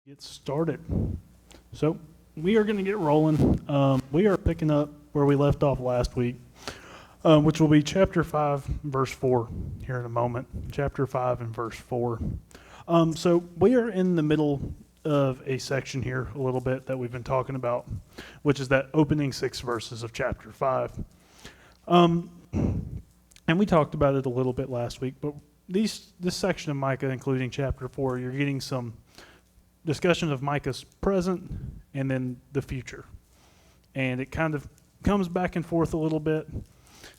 Get started. So we are going to get rolling. We are picking up where we left off last week, which will be chapter 5, verse 4 here in a moment. Chapter 5 and verse 4. So we are in the middle of a section here a little bit that we've been talking about, which is that opening 6 verses of chapter 5. And we talked about it a little bit last week, but this section of Micah, including chapter 4, you're getting some discussion of Micah's present and then the future. And it kind of comes back and forth a little bit,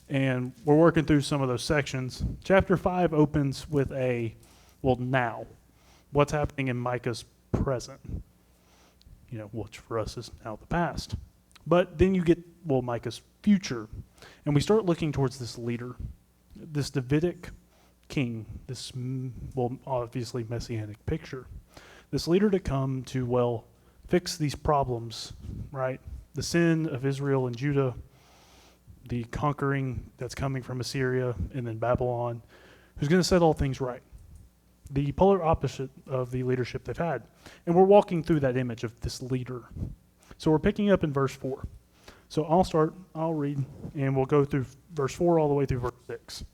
and we're working through some of those sections. Chapter 5 opens with now. What's happening in Micah's present? Which for us is now the past. But then you get, Micah's future. And we start looking towards this leader, this Davidic king, this, obviously messianic picture. This leader to come to, fix these problems, right? The sin of Israel and Judah, the conquering that's coming from Assyria and then Babylon, who's going to set all things right. The polar opposite of the leadership they've had. And we're walking through that image of this leader. So we're picking up in verse 4. So I'll read, and we'll go through verse 4 all the way through verse 6.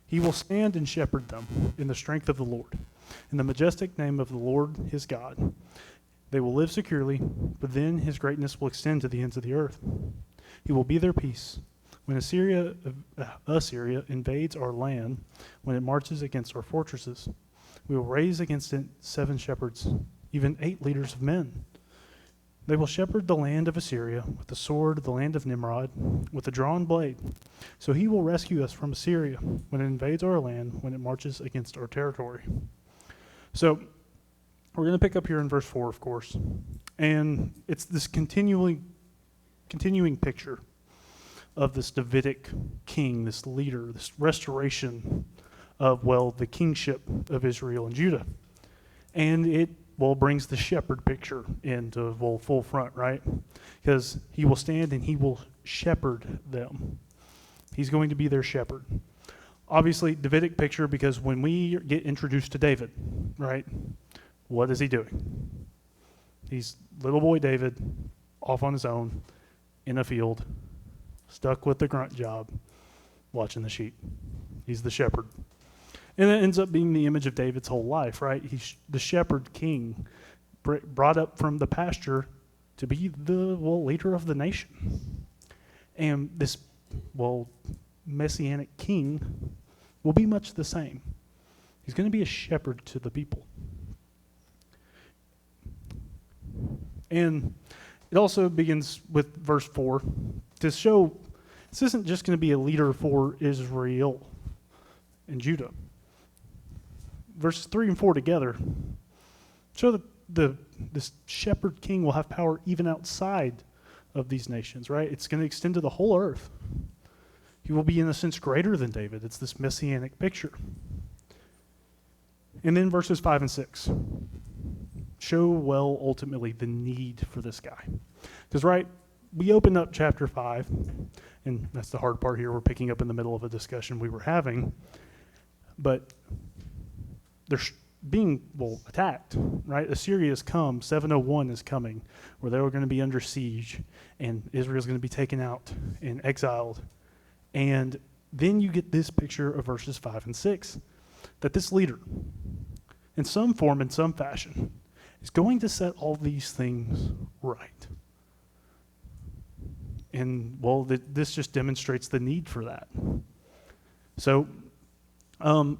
He will stand and shepherd them in the strength of the Lord, in the majestic name of the Lord his God. They will live securely, but then his greatness will extend to the ends of the earth. He will be their peace. When Assyria invades our land, when it marches against our fortresses, we will raise against it 7 shepherds, even 8 leaders of men. They will shepherd the land of Assyria with the sword, the land of Nimrod, with a drawn blade. So he will rescue us from Assyria when it invades our land, when it marches against our territory. So we're going to pick up here in verse 4, of course. And it's this continuing picture of this Davidic king, this leader, this restoration of, the kingship of Israel and Judah. And it brings the shepherd picture into full front, right? Because he will stand and he will shepherd them. He's going to be their shepherd. Obviously, Davidic picture, because when we get introduced to David, right, what is he doing? He's little boy David, off on his own, in a field, stuck with the grunt job, watching the sheep. He's the shepherd. And it ends up being the image of David's whole life, right? He's the shepherd king, brought up from the pasture to be the, leader of the nation. And this, messianic king will be much the same. He's going to be a shepherd to the people. And it also begins with verse 4 to show this isn't just going to be a leader for Israel and Judah. Verses 3 and 4 together show that this shepherd king will have power even outside of these nations, right? It's going to extend to the whole earth. He will be, in a sense, greater than David. It's this messianic picture. And then verses 5 and 6 show, ultimately the need for this guy. Because, right, we open up chapter 5, and that's the hard part here. We're picking up in the middle of a discussion we were having. But they're being, attacked, right? Assyria has come. 701 is coming, where they were going to be under siege, and Israel's going to be taken out and exiled. And then you get this picture of verses 5 and 6, that this leader, in some form, in some fashion, is going to set all these things right. And, this just demonstrates the need for that. So,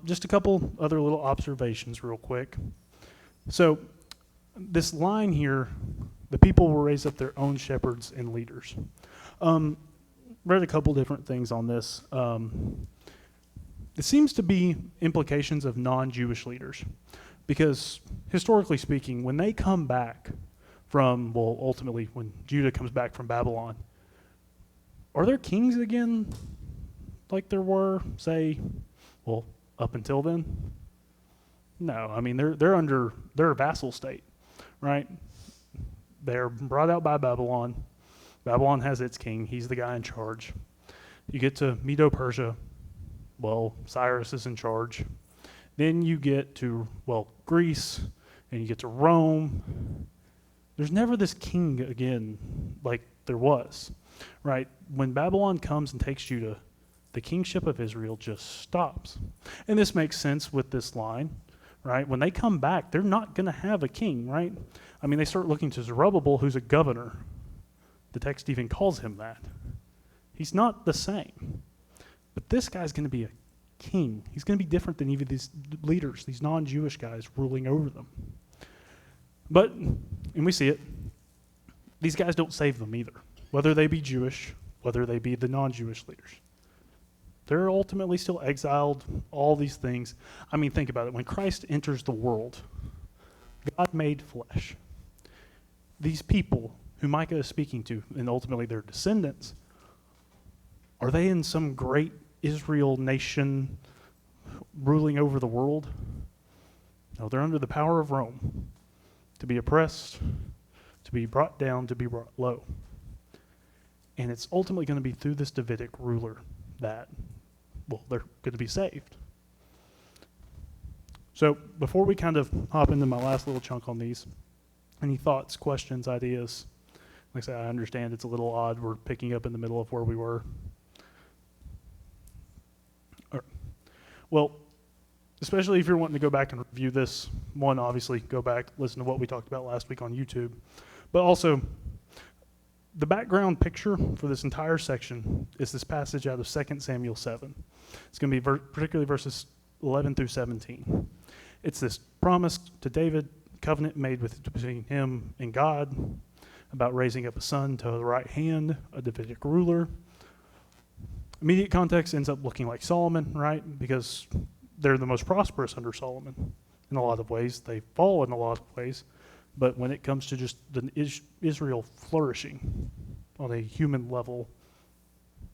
just a couple other little observations real quick. So this line here, the people will raise up their own shepherds and leaders. Read a couple different things on this. It seems to be implications of non-Jewish leaders, because historically speaking, when they come back from, ultimately when Judah comes back from Babylon, are there kings again like there were, say, up until then? No, I mean, they're a vassal state, right? They're brought out by Babylon. Babylon has its king. He's the guy in charge. You get to Medo-Persia. Cyrus is in charge. Then you get to, well, Greece, and you get to Rome. There's never this king again like there was, right? When Babylon comes and takes Judah, the kingship of Israel just stops. And this makes sense with this line, right? When they come back, they're not going to have a king, right? I mean, they start looking to Zerubbabel, who's a governor. The text even calls him that. He's not the same. But this guy's going to be a king. He's going to be different than even these leaders, these non-Jewish guys ruling over them. But, and we see it, these guys don't save them either, whether they be Jewish, whether they be the non-Jewish leaders. They're ultimately still exiled, all these things. I mean, think about it. When Christ enters the world, God made flesh. These people who Micah is speaking to, and ultimately their descendants, are they in some great Israel nation ruling over the world? No, they're under the power of Rome, to be oppressed, to be brought down, to be brought low. And it's ultimately going to be through this Davidic ruler that, well, they're going to be saved. So before we kind of hop into my last little chunk on these, any thoughts, questions, ideas? Like I said, I understand it's a little odd. We're picking up in the middle of where we were. All right. Well, especially if you're wanting to go back and review this, one, obviously, go back, listen to what we talked about last week on YouTube. But also, the background picture for this entire section is this passage out of 2 Samuel 7. It's going to be particularly verses 11 through 17. It's this promise to David, covenant made between him and God about raising up a son to the right hand, a Davidic ruler. Immediate context ends up looking like Solomon, right? Because they're the most prosperous under Solomon in a lot of ways. They fall in a lot of ways. But when it comes to just the Israel flourishing on a human level,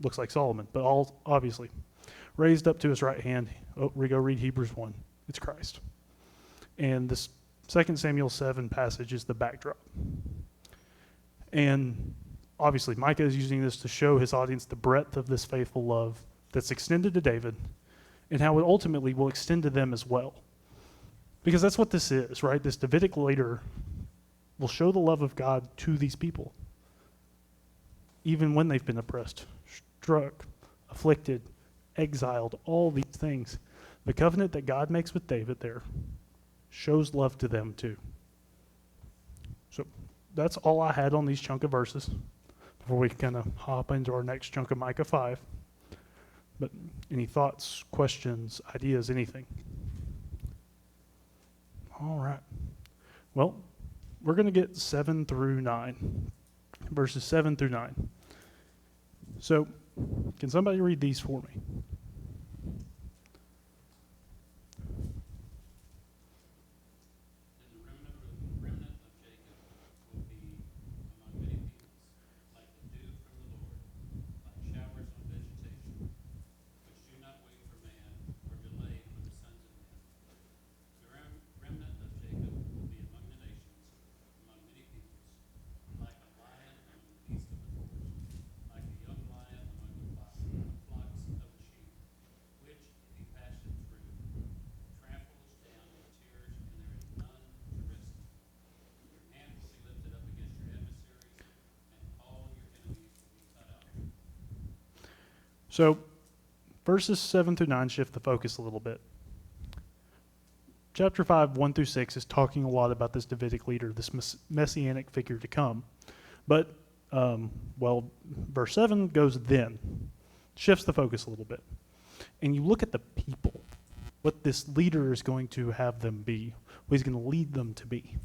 looks like Solomon. But all obviously raised up to his right hand. Oh, we go read Hebrews 1. It's Christ. And this 2 Samuel 7 passage is the backdrop. And obviously Micah is using this to show his audience the breadth of this faithful love that's extended to David and how it ultimately will extend to them as well. Because that's what this is, right? This Davidic leader will show the love of God to these people, even when they've been oppressed, struck, afflicted, exiled, all these things. The covenant that God makes with David there shows love to them too. So that's all I had on these chunk of verses before we kind of hop into our next chunk of Micah 5. But any thoughts, questions, ideas, anything? All right. Well, we're going to get 7 through 9, verses 7 through 9. So, can somebody read these for me? So, verses 7 through 9 shift the focus a little bit. Chapter 5, 1 through 6 is talking a lot about this Davidic leader, this messianic figure to come. But, verse 7 goes then, shifts the focus a little bit. And you look at the people, what this leader is going to have them be, what he's going to lead them to be.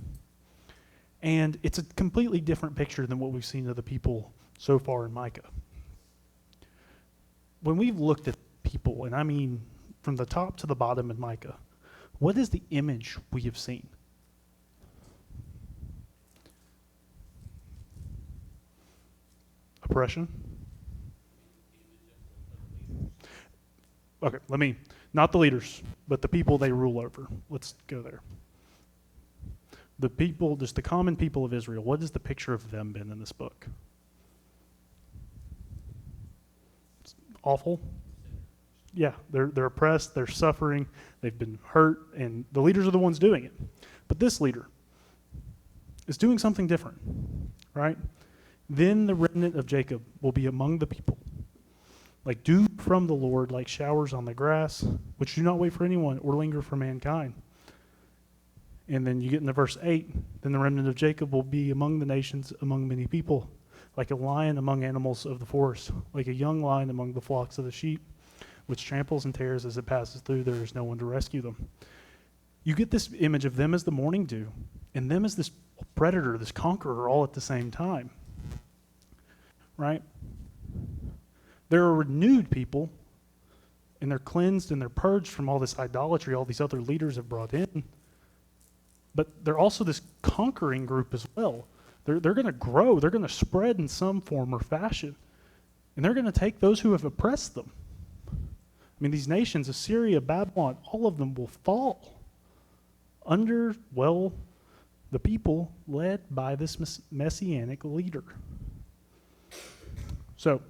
And it's a completely different picture than what we've seen of the people so far in Micah. When we've looked at people, and I mean from the top to the bottom in Micah, what is the image we have seen? Oppression? Okay, not the leaders, but the people they rule over. Let's go there. The people, just the common people of Israel, what is the picture of them been in this book? Awful, Yeah, they're oppressed, they're suffering, they've been hurt, and the leaders are the ones doing it. But this leader is doing something different, right? Then the remnant of Jacob will be among the people, like dew from the Lord, like showers on the grass, which do not wait for anyone or linger for mankind. And then you get into verse 8, then the remnant of Jacob will be among the nations, among many people, like a lion among animals of the forest, like a young lion among the flocks of the sheep, which tramples and tears as it passes through. There is no one to rescue them. You get this image of them as the morning dew, and them as this predator, this conqueror, all at the same time. Right? They're a renewed people, and they're cleansed and they're purged from all this idolatry all these other leaders have brought in. But they're also this conquering group as well. They're going to grow. They're going to spread in some form or fashion. And they're going to take those who have oppressed them. I mean, these nations, Assyria, Babylon, all of them will fall under, well, the people led by this messianic leader. So,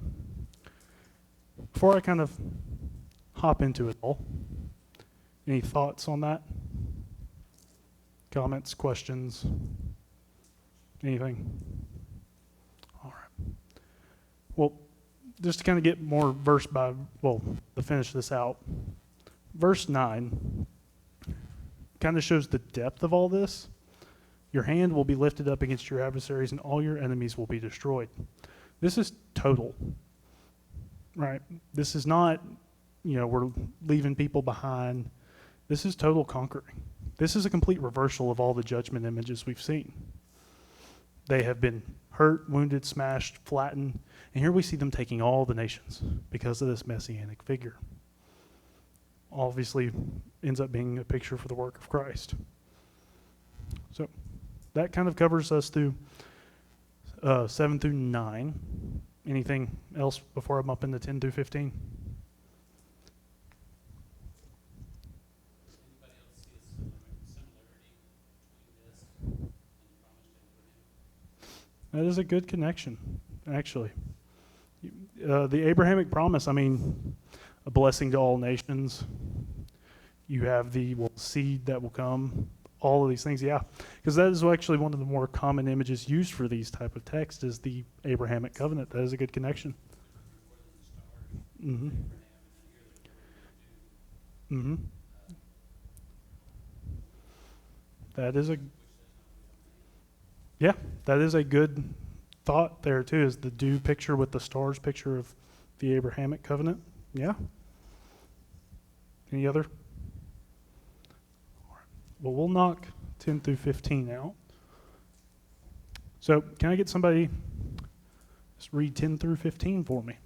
before I kind of hop into it all, any thoughts on that? Comments, questions, anything? All right. Well, just to kind of get more verse by, well, to finish this out, verse 9 kind of shows the depth of all this. Your hand will be lifted up against your adversaries, and all your enemies will be destroyed. This is total, right? This is not, we're leaving people behind. This is total conquering. This is a complete reversal of all the judgment images we've seen. They have been hurt, wounded, smashed, flattened, and here we see them taking all the nations because of this messianic figure. Obviously, ends up being a picture for the work of Christ. So, that kind of covers us through 7 through 9. Anything else before I'm up into 10 through 15? That is a good connection, actually. The Abrahamic promise, I mean, a blessing to all nations. You have the seed that will come, all of these things, yeah. Because that is actually one of the more common images used for these type of texts is the Abrahamic covenant. That is a good connection. Mm-hmm. Mm-hmm. That is a good thought there too, is the dew picture with the stars picture of the Abrahamic covenant. Yeah. Any other? Well, we'll knock 10 through 15 out. So can I get somebody just read 10 through 15 for me?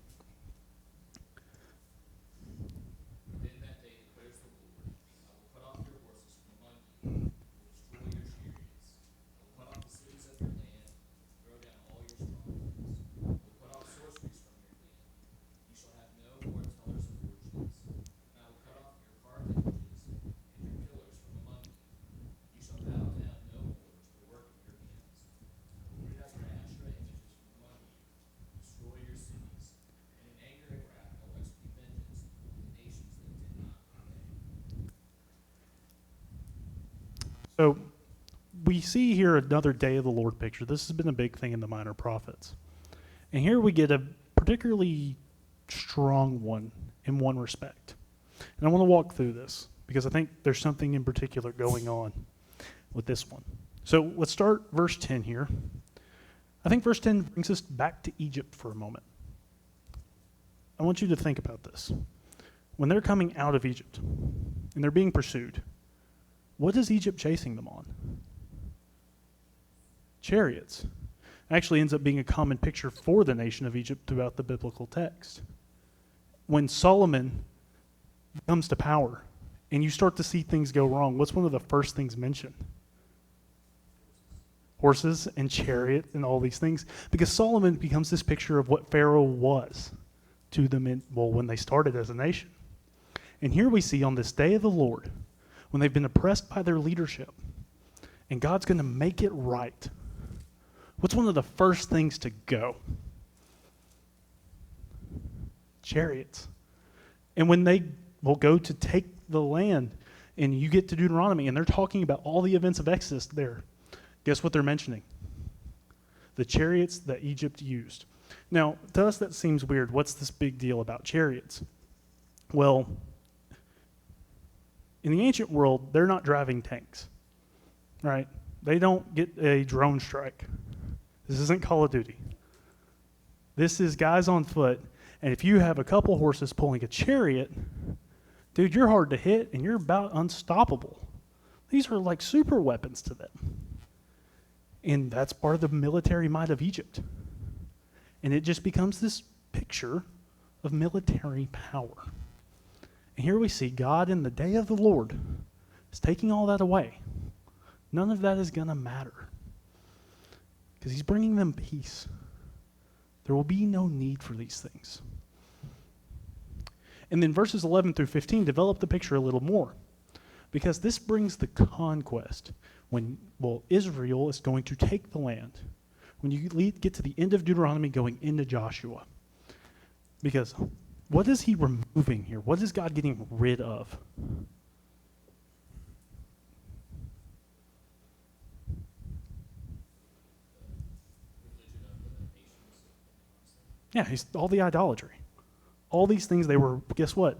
So we see here another day of the Lord picture. This has been a big thing in the minor prophets. And here we get a particularly strong one in one respect. And I want to walk through this because I think there's something in particular going on with this one. So let's start verse 10 here. I think verse 10 brings us back to Egypt for a moment. I want you to think about this. When they're coming out of Egypt and they're being pursued, what is Egypt chasing them on? Chariots. Actually ends up being a common picture for the nation of Egypt throughout the biblical text. When Solomon comes to power and you start to see things go wrong, what's one of the first things mentioned? Horses and chariots and all these things. Because Solomon becomes this picture of what Pharaoh was to them when they started as a nation. And here we see on this day of the Lord, when they've been oppressed by their leadership, and God's going to make it right. What's one of the first things to go? Chariots. And when they will go to take the land, and you get to Deuteronomy, and they're talking about all the events of Exodus there, guess what they're mentioning? The chariots that Egypt used. Now, to us that seems weird. What's this big deal about chariots? Well, in the ancient world, they're not driving tanks, right? They don't get a drone strike. This isn't Call of Duty. This is guys on foot, and if you have a couple horses pulling a chariot, dude, you're hard to hit, and you're about unstoppable. These are like super weapons to them. And that's part of the military might of Egypt. And it just becomes this picture of military power. And here we see God in the day of the Lord is taking all that away. None of that is going to matter. Because he's bringing them peace. There will be no need for these things. And then verses 11 through 15 develop the picture a little more. Because this brings the conquest. Israel is going to take the land. When you get to the end of Deuteronomy going into Joshua. Because what is he removing here? What is God getting rid of? Yeah, all the idolatry. All these things they were, guess what?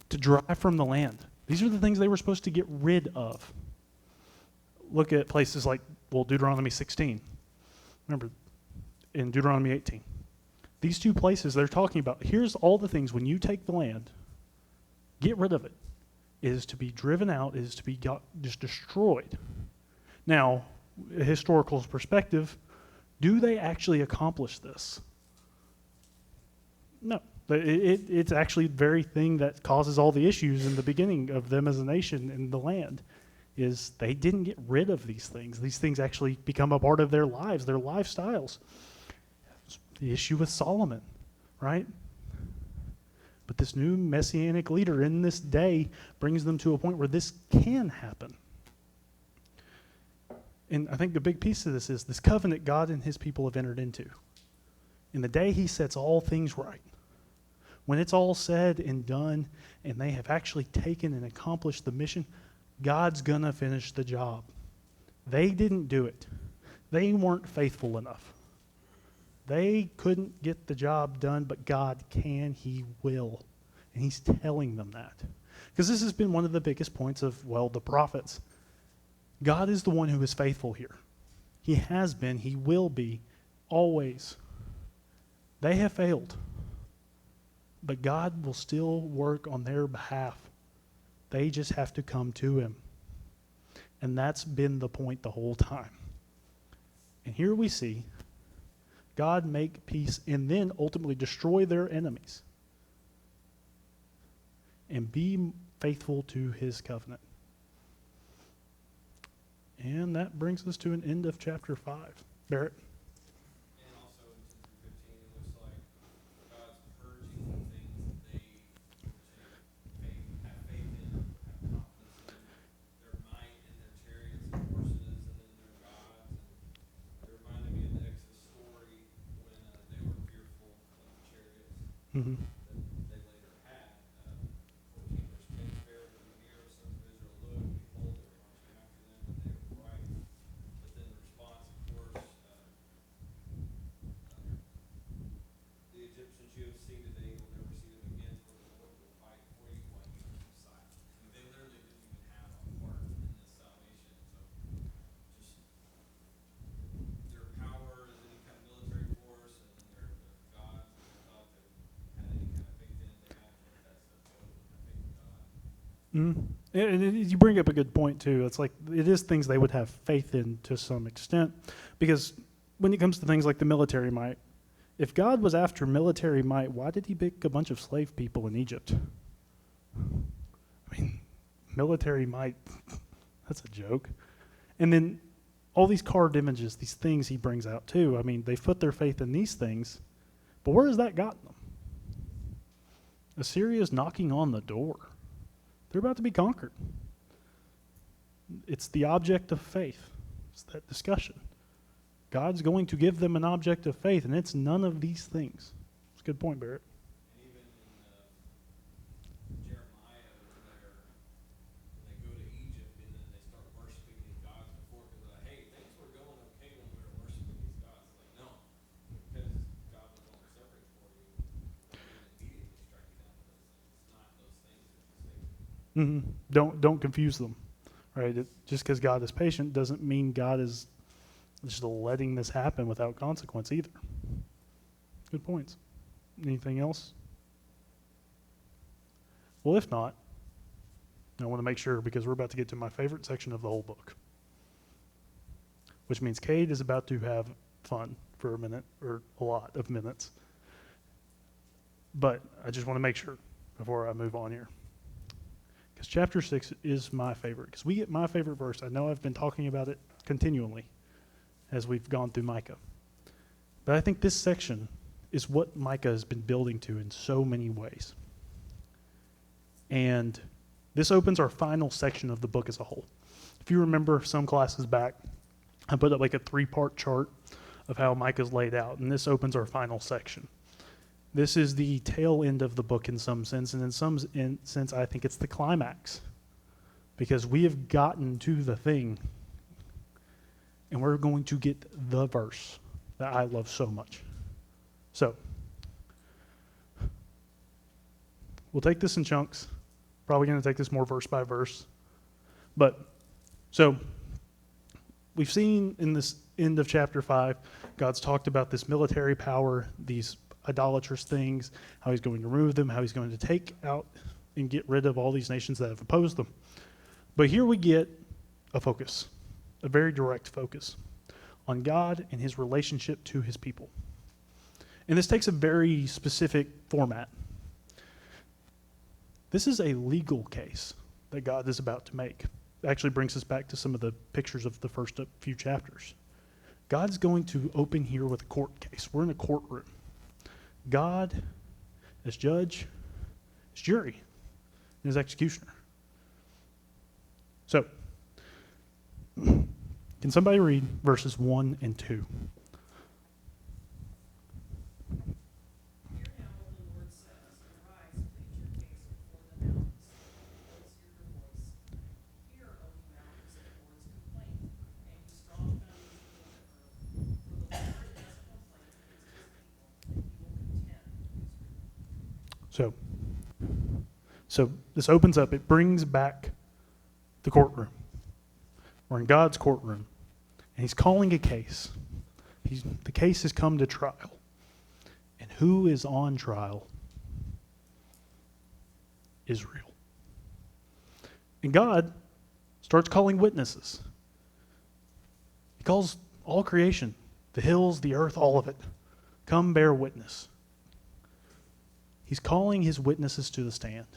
To drive from the land. These are the things they were supposed to get rid of. Look at places like, Deuteronomy 16. Remember, in Deuteronomy 18. These two places they're talking about, here's all the things when you take the land, get rid of it. It is to be driven out, it is to be just destroyed. Now, a historical perspective, do they actually accomplish this? No. It's actually the very thing that causes all the issues in the beginning of them as a nation in the land, is they didn't get rid of these things. These things actually become a part of their lives, their lifestyles. The issue with Solomon, right? But this new messianic leader in this day brings them to a point where this can happen. And I think the big piece of this is this covenant God and his people have entered into. In the day he sets all things right, when it's all said and done and they have actually taken and accomplished the mission, God's going to finish the job. They didn't do it. They weren't faithful enough. They couldn't get the job done, but God can, he will. And he's telling them that. Because this has been one of the biggest points of, the prophets. God is the one who is faithful here. He has been, he will be, always. They have failed. But God will still work on their behalf. They just have to come to him. And that's been the point the whole time. And here we see God make peace and then ultimately destroy their enemies. And be faithful to his covenant. And that brings us to an end of chapter 5. Barrett? And also in 2 through 15, it looks like God's purging the things that they have faith in, have confidence in, their might and their chariots and horses, and then their gods. And it reminded me of the Exodus story when they were fearful of the chariots Mm-hmm. that they later had. 14 verse 10, Pharaoh drew near, the sons of Israel looked, behold, they were marching after them, and they were right. But then the response, of course, the Egyptians you have seen today, you will never see them again, for the Lord will fight for you while you keep silent. I mean, they literally didn't even have a part in this salvation. So just their power as any kind of military force and then their gods that they thought they had any kind of faith in, they had to let that stuff go and have faith in God. Mm-hmm. And you bring up a good point too. It's like it is things they would have faith in to some extent, because when it comes to things like the military might, if God was after military might, why did he pick a bunch of slave people in Egypt? I mean, military might, that's a joke. And then all these carved images, these things he brings out too. I mean, they put their faith in these things, but where has that gotten them? Assyria is knocking on the door. They're about to be conquered. It's the object of faith. It's that discussion. God's going to give them an object of faith, and it's none of these things. It's a good point, Barrett. And even in Don't confuse them, right? Just because God is patient doesn't mean God is just letting this happen without consequence either. Good points. Anything else? Well, if not, I want to make sure because we're about to get to my favorite section of the whole book, which means Cade is about to have fun for a minute or a lot of minutes. But I just want to make sure before I move on here. Because chapter 6 is my favorite. Because we get my favorite verse. I know I've been talking about it continually as we've gone through Micah. But I think this section is what Micah has been building to in so many ways. And this opens our final section of the book as a whole. If you remember some classes back, I put up like a 3-part chart of how Micah's laid out, and this opens our final section. This is the tail end of the book in some sense, and in some sense I think it's the climax, because we have gotten to the thing, and we're going to get the verse that I love so much. So, we'll take this in chunks. Probably going to take this more verse by verse. But, so, we've seen in this end of chapter 5, God's talked about this military power, these idolatrous things, how he's going to remove them, how he's going to take out and get rid of all these nations that have opposed them. But here we get a focus, a very direct focus on God and his relationship to his people. And this takes a very specific format. This is a legal case that God is about to make. It actually brings us back to some of the pictures of the first few chapters. God's going to open here with a court case. We're in a courtroom. God as judge, as jury, and as executioner. So, can somebody read verses 1 and 2? So this opens up, it brings back the courtroom. We're in God's courtroom, and he's calling a case. The case has come to trial. And who is on trial? Israel. And God starts calling witnesses. He calls all creation, the hills, the earth, all of it. Come bear witness. He's calling his witnesses to the stand.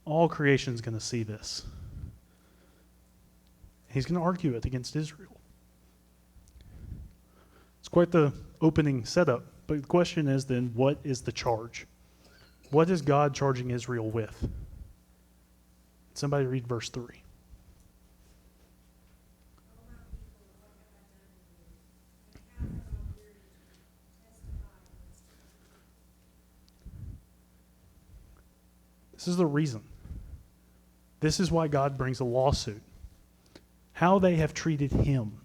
All creation is going to see this. He's going to argue it against Israel. It's quite the opening setup, but the question is then, what is the charge? What is God charging Israel with? Somebody read verse 3. This is the reason. This is why God brings a lawsuit. How they have treated him.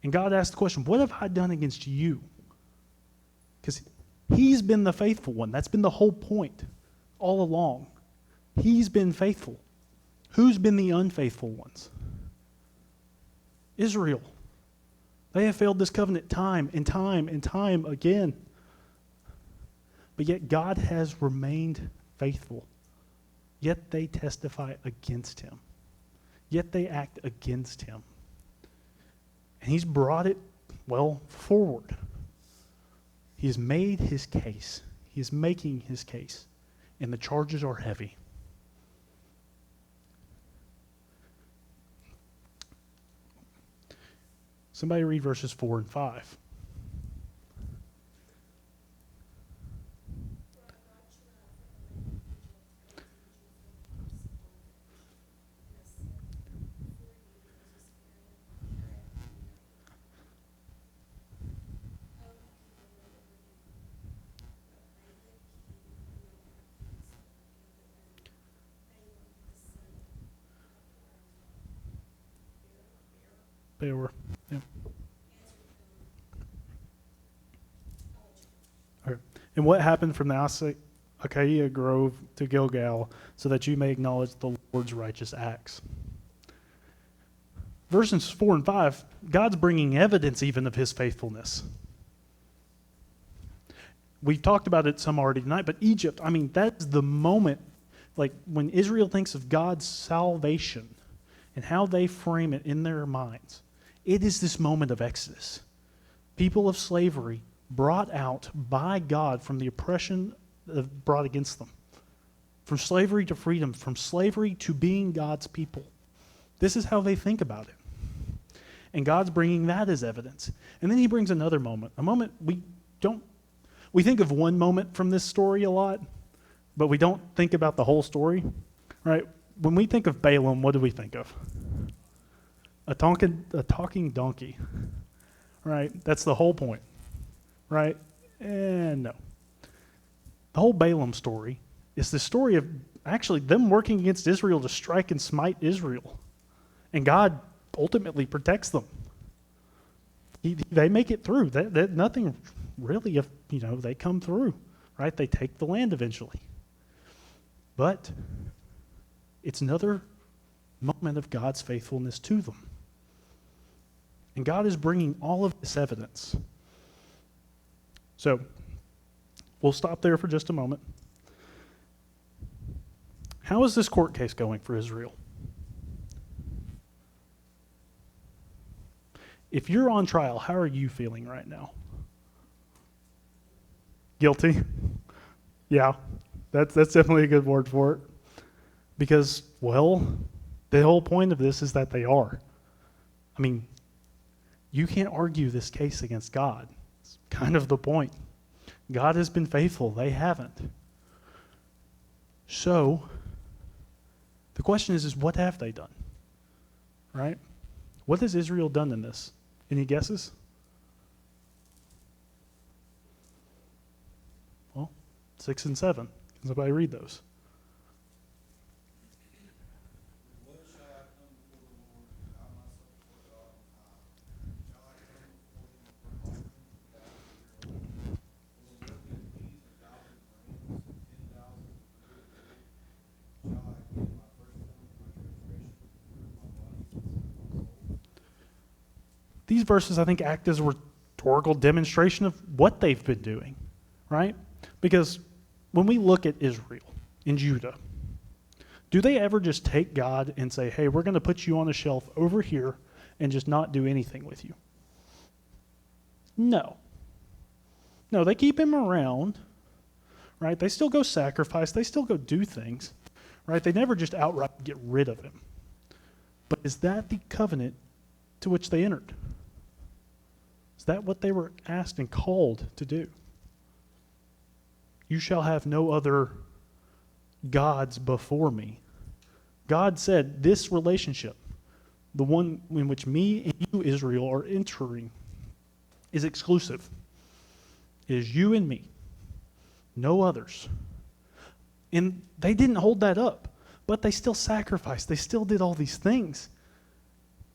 And God asked the question, what have I done against you? Because he's been the faithful one. That's been the whole point all along. He's been faithful. Who's been the unfaithful ones? Israel. They have failed this covenant time and time and time again. But yet God has remained faithful. Yet they testify against him. Yet they act against him. And he's brought it, forward. He has made his case. He is making his case. And the charges are heavy. Somebody read verses 4 and 5. They were. Yeah. Okay. And what happened from the outset? Acacia Grove to Gilgal, so that you may acknowledge the Lord's righteous acts. Verses 4 and 5, God's bringing evidence even of his faithfulness. We've talked about it some already tonight, but Egypt, I mean, that's the moment, like when Israel thinks of God's salvation and how they frame it in their minds, it is this moment of Exodus. People of slavery brought out by God from the oppression brought against them. From slavery to freedom, from slavery to being God's people. This is how they think about it. And God's bringing that as evidence. And then he brings another moment, a moment we think of one moment from this story a lot, but we don't think about the whole story, right? When we think of Balaam, what do we think of? A talking donkey, right? That's the whole point, right? And no. The whole Balaam story is the story of actually them working against Israel to strike and smite Israel. And God ultimately protects them. They make it through. That nothing really, they come through, right? They take the land eventually. But it's another moment of God's faithfulness to them. And God is bringing all of this evidence. So, we'll stop there for just a moment. How is this court case going for Israel? If you're on trial, how are you feeling right now? Guilty? Yeah, that's definitely a good word for it. Because, well, the whole point of this is that they are. I mean, you can't argue this case against God. It's kind of the point. God has been faithful. They haven't. So, the question is what have they done? Right? What has Israel done in this? Any guesses? Well, 6 and 7. Can somebody read those? What shall I come before the Lord, bow myself before God on high? Shall I come before him with burnt offering, with vows of year old? Will the Lord give me 1,000 rams, 10,000 for good gold? Shall I give my firstborn for my transgression, my body since I was old? These verses, I think, act as a rhetorical demonstration of what they've been doing, right? Because when we look at Israel and Judah, do they ever just take God and say, hey, we're going to put you on a shelf over here and just not do anything with you? No. No, they keep him around, right? They still go sacrifice. They still go do things, right? They never just outright get rid of him. But is that the covenant to which they entered? Is that what they were asked and called to do? You shall have no other gods before me. God said this relationship, the one in which me and you, Israel, are entering, is exclusive. It is you and me, no others. And they didn't hold that up, but they still sacrificed. They still did all these things.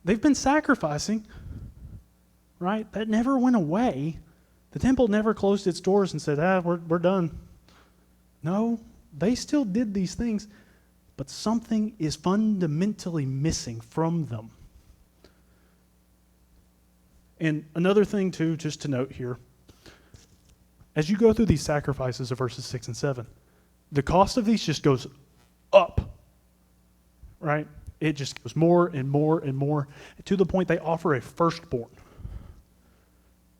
They've been sacrificing, right? That never went away. The temple never closed its doors and said, we're done. No, they still did these things, but something is fundamentally missing from them. And another thing, too, just to note here, as you go through these sacrifices of verses 6 and 7, the cost of these just goes up, right? It just goes more and more and more, to the point they offer a firstborn,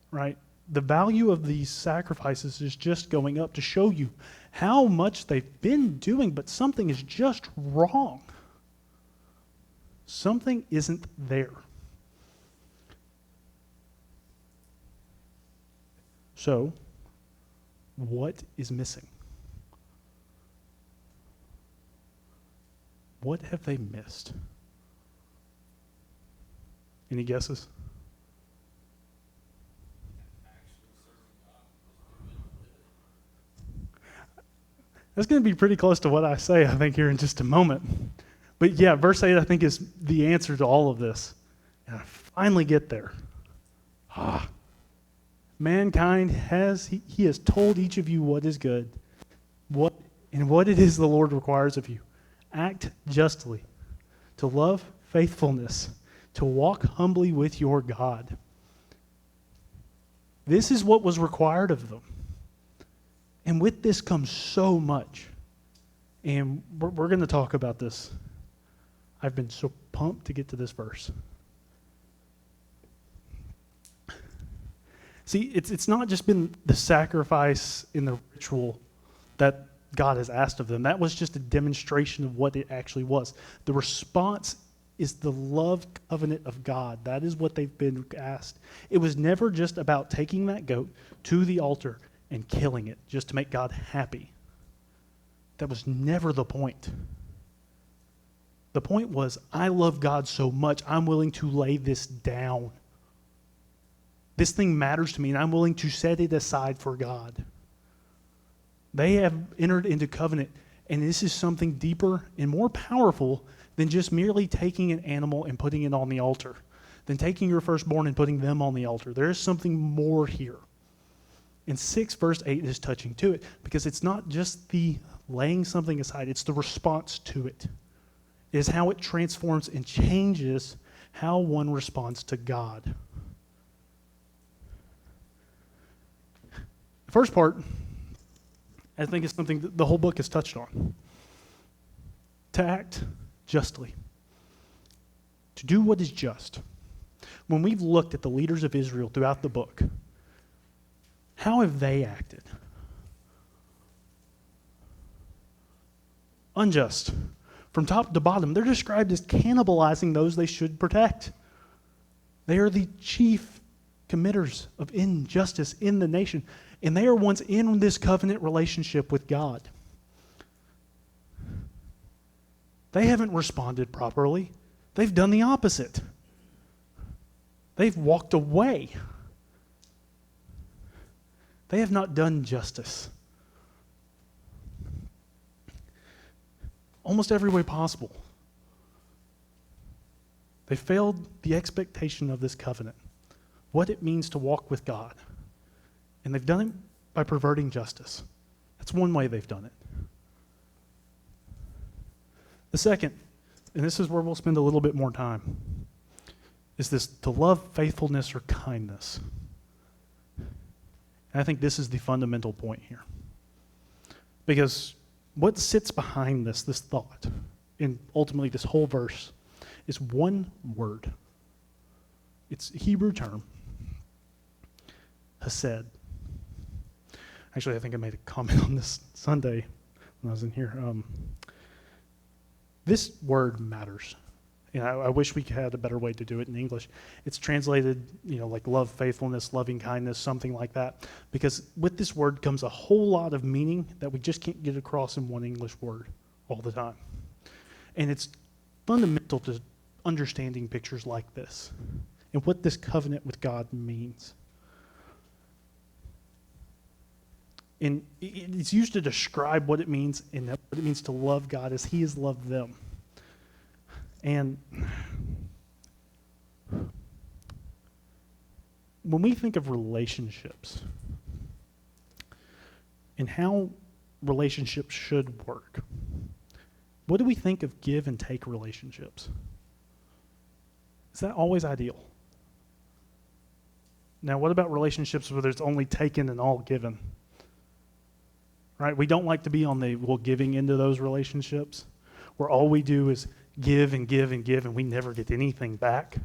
right? The value of these sacrifices is just going up to show you how much they've been doing, but something is just wrong. Something isn't there. So, what is missing? What have they missed? Any guesses? That's going to be pretty close to what I say, I think, here in just a moment. But yeah, verse 8, I think, is the answer to all of this. And I finally get there. Mankind he has told each of you what is good, what in what it is the Lord requires of you. Act justly, to love faithfulness, to walk humbly with your God. This is what was required of them. And with this comes so much. And we're going to talk about this. I've been so pumped to get to this verse. See, it's not just been the sacrifice in the ritual that God has asked of them. That was just a demonstration of what it actually was. The response is the love covenant of God. That is what they've been asked. It was never just about taking that goat to the altar and killing it just to make God happy. That was never the point. The point was, I love God so much, I'm willing to lay this down. This thing matters to me, and I'm willing to set it aside for God. They have entered into covenant, and this is something deeper and more powerful than just merely taking an animal and putting it on the altar, than taking your firstborn and putting them on the altar. There is something more here. And 6 verse 8 is touching to it, because it's not just the laying something aside, it's the response to it. It is how it transforms and changes how one responds to God. The first part, I think, is something that the whole book has touched on. To act justly. To do what is just. When we've looked at the leaders of Israel throughout the book, how have they acted? Unjust. From top to bottom, they're described as cannibalizing those they should protect. They are the chief committers of injustice in the nation, and they are once in this covenant relationship with God. They haven't responded properly. They've done the opposite. They've walked away. They have not done justice. Almost every way possible. They failed the expectation of this covenant, what it means to walk with God. And they've done it by perverting justice. That's one way they've done it. The second, and this is where we'll spend a little bit more time, is this to love faithfulness or kindness. And I think this is the fundamental point here. Because what sits behind this thought, and ultimately this whole verse, is one word. It's a Hebrew term, hesed. Actually, I think I made a comment on this Sunday when I was in here. This word matters. And I wish we had a better way to do it in English. It's translated, like love, faithfulness, loving kindness, something like that. Because with this word comes a whole lot of meaning that we just can't get across in one English word all the time. And it's fundamental to understanding pictures like this and what this covenant with God means. And it's used to describe what it means and what it means to love God as He has loved them. And when we think of relationships and how relationships should work, what do we think of give and take relationships? Is that always ideal? Now, what about relationships where there's only taken and all given? Right? We don't like to be on the giving into those relationships where all we do is give and give and give and we never get anything back.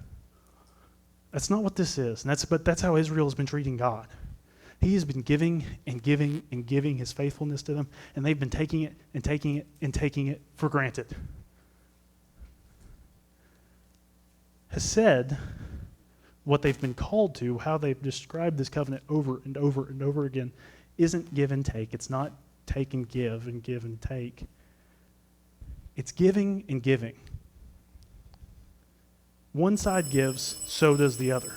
That's not what this is. But that's how Israel has been treating God. He has been giving and giving and giving His faithfulness to them, and they've been taking it and taking it and taking it for granted. Hesed, what they've been called to, how they've described this covenant over and over and over again, isn't give and take. It's not take and give and take. It's giving and giving. One side gives, so does the other.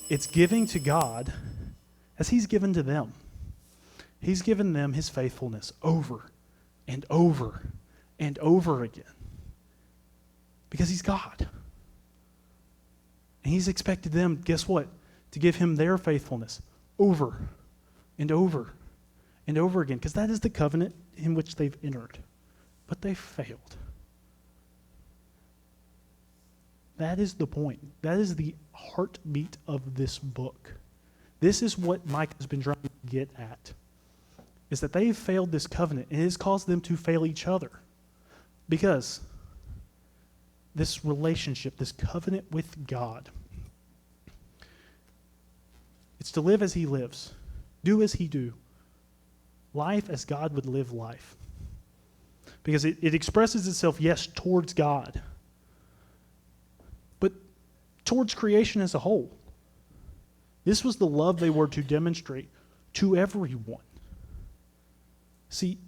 It's giving to God as He's given to them. He's given them His faithfulness over and over and over again. Because He's God. And He's expected them, guess what? To give Him their faithfulness over and over and over again, because that is the covenant in which they've entered. But they failed. That is the point. That is the heartbeat of this book. This is what Micah has been trying to get at, is that they've failed this covenant, and it has caused them to fail each other. Because this relationship, this covenant with God, it's to live as he lives, do as he do, life as God would live life. Because it expresses itself, yes, towards God, but towards creation as a whole. This was the love they were to demonstrate to everyone. See,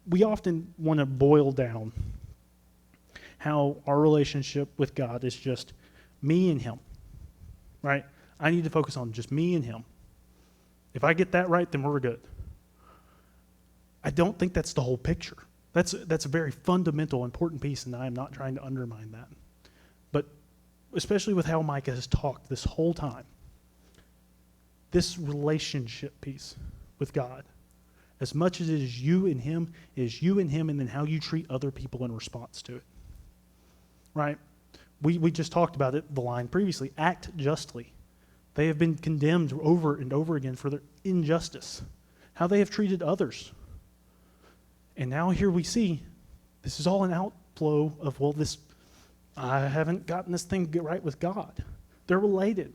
we often want to boil down how our relationship with God is just me and him, right? I need to focus on just me and him. If I get that right, then we're good. I don't think that's the whole picture. That's a very fundamental, important piece, and I am not trying to undermine that. But especially with how Micah has talked this whole time, this relationship piece with God, as much as it is you and him, it is you and him, and then how you treat other people in response to it. Right? We just talked about it, the line previously, act justly. They have been condemned over and over again for their injustice, how they have treated others. And now here we see, this is all an outflow of, well, I haven't gotten this thing right with God. They're related.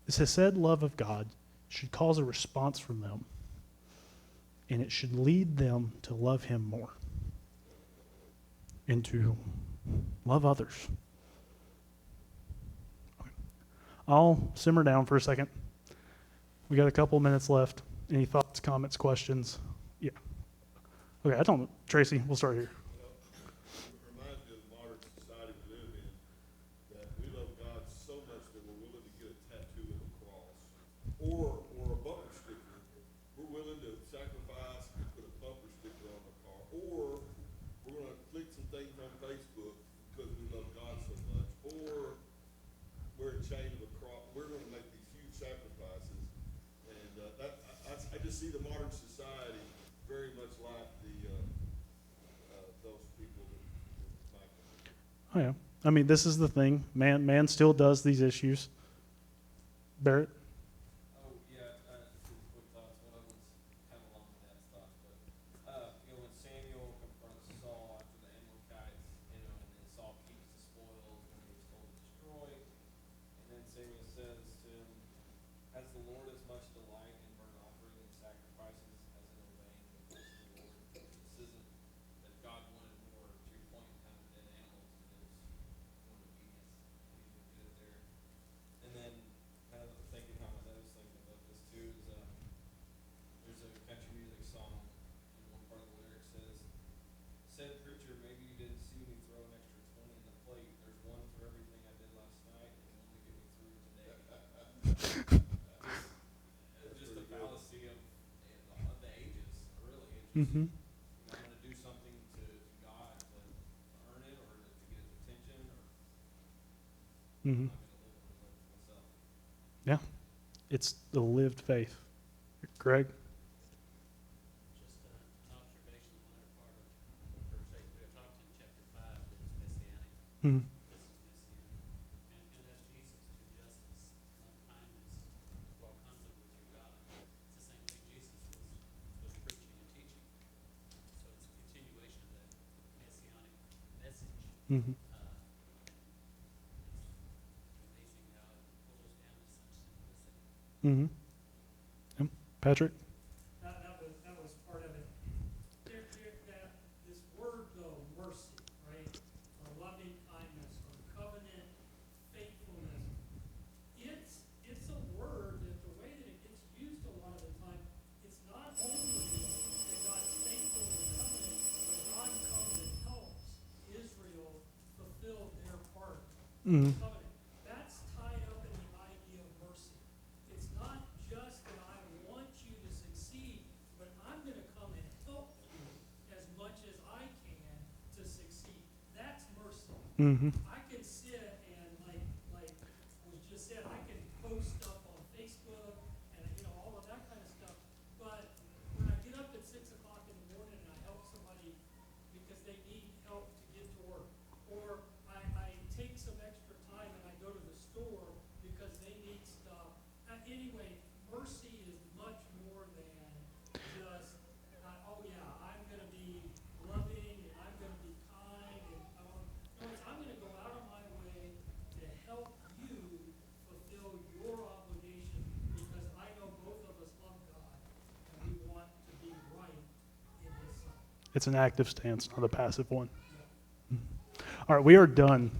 This hesed love of God should cause a response from them, and it should lead them to love him more and to love others. Okay. I'll simmer down for a second. We got a couple minutes left. Any thoughts, comments, questions? Yeah. Okay, Tracy, we'll start here. It reminds me of the modern society we live in, that we love God so much that we're willing to get a tattoo of a cross or a bumper sticker. We're willing to sacrifice and put a bumper sticker on the car, or we're going to click some things on Facebook because we love God so much, or we're in chain of a cross. We're going to make these huge sacrifices, and I just see the modern society very much like those people that Micah. Oh, yeah. I mean, this is the thing. Man still does these issues. Barrett? Oh, yeah, two quick thoughts. One of them's kind of along with that stuff, but, when Samuel confronts Saul after the Amalekites, and then Saul keeps the spoils when he was told to destroy, and then Samuel says to him, has the Lord as much delight in burnt offering and sacrifices as in obeying the voice of the Lord? This isn't that God wanted more, to your point, kind of dead animals, but it was more obedience. And he did it there. And then, kind of thinking how I was thinking about this too, is there's a country music song, and one part of the lyric said preacher, maybe you didn't see me throw an extra 20 in the plate. There's one for everything I did last night, and one to get me through today. Just the fallacy of the ages, really. It's just, Mm-hmm. I'm going to do something to God to earn it, or to get his attention, or Mm-hmm. I'm not going to live for myself. Yeah. It's the lived faith. Greg? Just an observation on the latter part of verse 8. We have talked in chapter 5 that it's messianic. Mm-hmm. This is messianic. And that's Jesus to justice, love kindness, walk humbly with your God. It's the same thing Jesus was preaching and teaching. So it's a continuation of that messianic message. Mm-hmm. It's amazing how it boils down to such simplicity. Mm-hmm. Yep. Patrick? That was part of it. This word though, mercy, right? Or loving kindness, or covenant faithfulness. It's a word that the way that it gets used a lot of the time, it's not only that God's faithful in the covenant, but God comes and helps Israel fulfill their part of Mm-hmm. the covenant. That's tied up in the idea of mercy. It's not just that I want you to succeed, but I'm going to come and help you as much as I can to succeed. That's mercy. Mm-hmm. I can sit and like was just said, I can post stuff on It's an active stance, not a passive one. All right, we are done.